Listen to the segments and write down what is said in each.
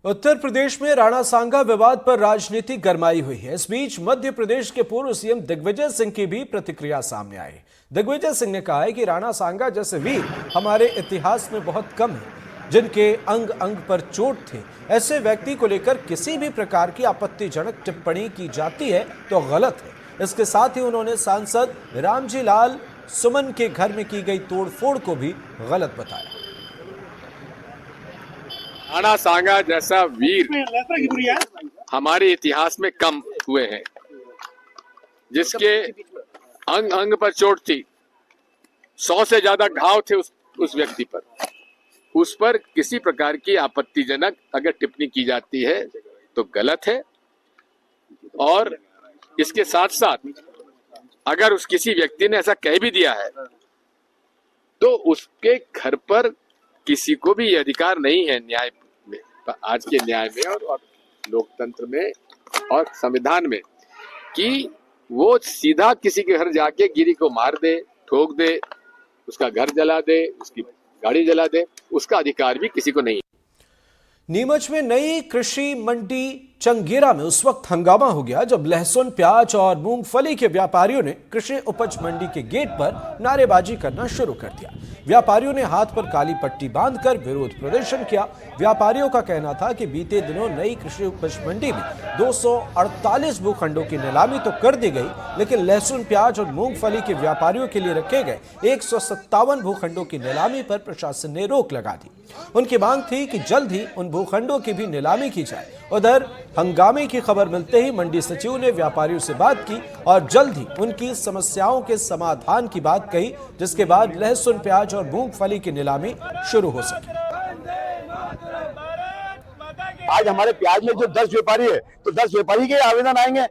उत्तर प्रदेश में राणा सांगा विवाद पर राजनीति गरमाई हुई है। इस बीच मध्य प्रदेश के पूर्व सीएम दिग्विजय सिंह की भी प्रतिक्रिया सामने आई। दिग्विजय सिंह ने कहा है कि राणा सांगा जैसे वीर हमारे इतिहास में बहुत कम है, जिनके अंग अंग पर चोट थे। ऐसे व्यक्ति को लेकर किसी भी प्रकार की आपत्तिजनक टिप्पणी की जाती है तो गलत है। इसके साथ ही उन्होंने सांसद रामजी लाल सुमन के घर में की गई तोड़फोड़ को भी गलत बताया। राणा सांगा जैसा वीर हमारे इतिहास में कम हुए हैं, जिसके अंग अंग पर चोट थी, 100 से ज्यादा घाव थे उस व्यक्ति पर। उस पर किसी प्रकार की आपत्तिजनक अगर टिप्पणी की जाती है तो गलत है। और इसके साथ साथ अगर उस किसी व्यक्ति ने ऐसा कह भी दिया है तो उसके घर पर किसी को भी ये अधिकार नहीं है न्याय में, आज के न्याय में और लोकतंत्र में और संविधान में, कि वो सीधा किसी के घर जाके गिरी को मार दे, ठोक दे, उसका घर जला दे, उसकी गाड़ी जला दे। उसका अधिकार भी किसी को नहीं है। नीमच में नई कृषि मंडी चंगेरा में उस वक्त हंगामा हो गया जब लहसुन, प्याज और मूंगफली के व्यापारियों ने कृषि उपज मंडी के गेट पर नारेबाजी करना शुरू कर दिया। व्यापारियों ने हाथ पर काली पट्टी बांधकर विरोध प्रदर्शन किया। व्यापारियों का कहना था कि बीते दिनों नई कृषि उपज मंडी में 248 भूखंडों की नीलामी तो कर दी गई, लेकिन लहसुन, प्याज और मूंगफली के व्यापारियों के लिए रखे गए 157 भूखंडों की नीलामी पर प्रशासन ने रोक लगा दी। उनकी मांग थी कि जल्द ही उन भूखंडों की भी नीलामी की जाए। उधर हंगामे की खबर मिलते ही मंडी सचिव ने व्यापारियों से बात की और जल्द ही उनकी समस्याओं के समाधान की बात कही, जिसके बाद लहसुन, प्याज और मूंगफली की नीलामी शुरू हो सकी। आज हमारे प्याज में जो 10 व्यापारी है तो 10 व्यापारी के आवेदन आएंगे,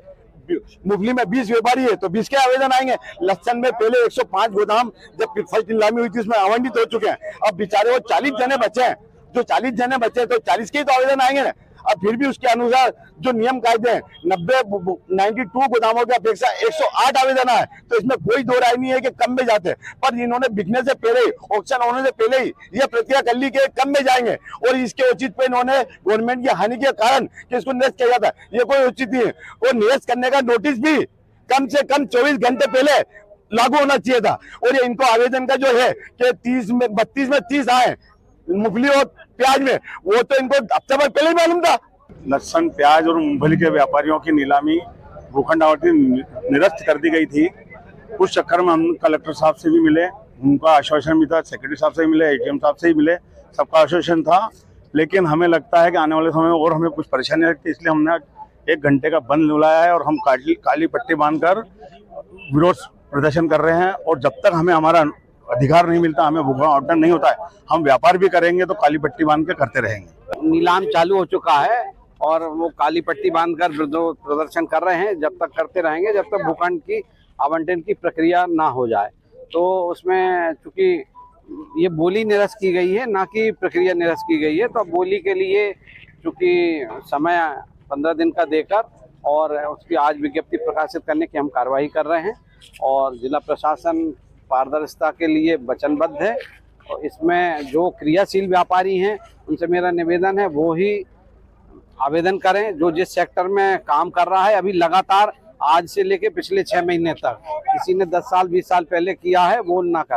मूंगफली में 20 व्यापारी है तो 20 के आवेदन आएंगे। लहसुन में पहले 105 गोदाम जब फर्स्ट नीलामी हुई थी उसमें आवंटित हो चुके हैं। अब बेचारे वो 40 जने बचे हैं, जो 40 जने बचे हैं तो 40 के तो आवेदन आएंगे ना। अब फिर भी उसके अनुसार जो नियम कायदे हैं 92 गोदामों की अपेक्षा 108 आवेदन आए, तो इसमें कोई दो राय नहीं है कि कम में जाते, पर इन्होंने बिकने से पहले ही, ऑक्शन होने से पहले ही यह प्रक्रिया कर ली कि कम में जाएंगे और इसके उचित पे इन्होंने गवर्नमेंट की हानि के कारण कि इसको निरस्त किया जाता है, ये कोई उचित नहीं है। और निरस्त करने का नोटिस भी कम से कम 24 घंटे पहले लागू होना चाहिए था। और ये इनको आवेदन का जो है कि 32 में 30 आए मूंगफली और प्याज में, वो तो इनको हफ्ते भर पहले ही मालूम था। लहसुन, प्याज और मूंगफली के व्यापारियों की नीलामी भूखंड आवंटन निरस्त कर दी गई थी। उस चक्कर में हम कलेक्टर साहब से भी मिले, उनका आश्वासन भी था, सेक्रेटरी साहब से भी मिले, एडीएम साहब से भी मिले, सबका आश्वासन था। लेकिन हमें लगता है कि आने वाले समय में और हमें कुछ परेशानी लगती है, इसलिए हमने 1 घंटे का बंद बुलाया है और हम काली पट्टी बांधकर विरोध प्रदर्शन कर रहे हैं। और जब तक हमें हमारा अधिकार नहीं मिलता, हमें भूखंड आवंटन नहीं होता है, हम व्यापार भी करेंगे तो काली पट्टी बांध के करते रहेंगे। नीलाम चालू हो चुका है और वो काली पट्टी बांधकर विरोध प्रदर्शन कर रहे हैं। जब तक करते रहेंगे जब तक भूखंड की आवंटन की प्रक्रिया ना हो जाए। तो उसमें चूंकि ये बोली निरस्त की गई है, ना कि प्रक्रिया निरस्त की गई है, तो बोली के लिए चूंकि समय 15 दिन का देकर और उसकी आज विज्ञप्ति प्रकाशित करने की हम कार्रवाई कर रहे हैं। और जिला प्रशासन पारदर्शिता के लिए वचनबद्ध है। और इसमें जो क्रियाशील व्यापारी हैं उनसे मेरा निवेदन है वो ही आवेदन करें, जो जिस सेक्टर में काम कर रहा है अभी लगातार आज से लेके पिछले 6 महीने तक। किसी ने 10 साल 20 साल पहले किया है वो ना करें।